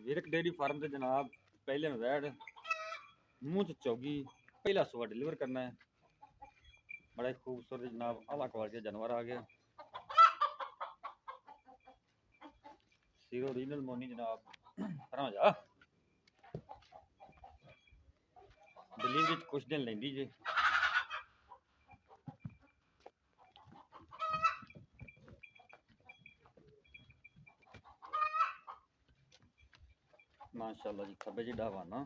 Virk dairy farm से जनाब पहले में वैड मुंह चौगी पहला सुबह डिलीवर करना है। बड़ा ही खूबसूरत जनाब आला क्वालिटी जानवर आ गया। सीरो ओरिजिनल मोनी जनाब हरा जा डिलीवरी कुछ दिन लेंदी जी। माशाल्लाह जी खब्बे जी डावाना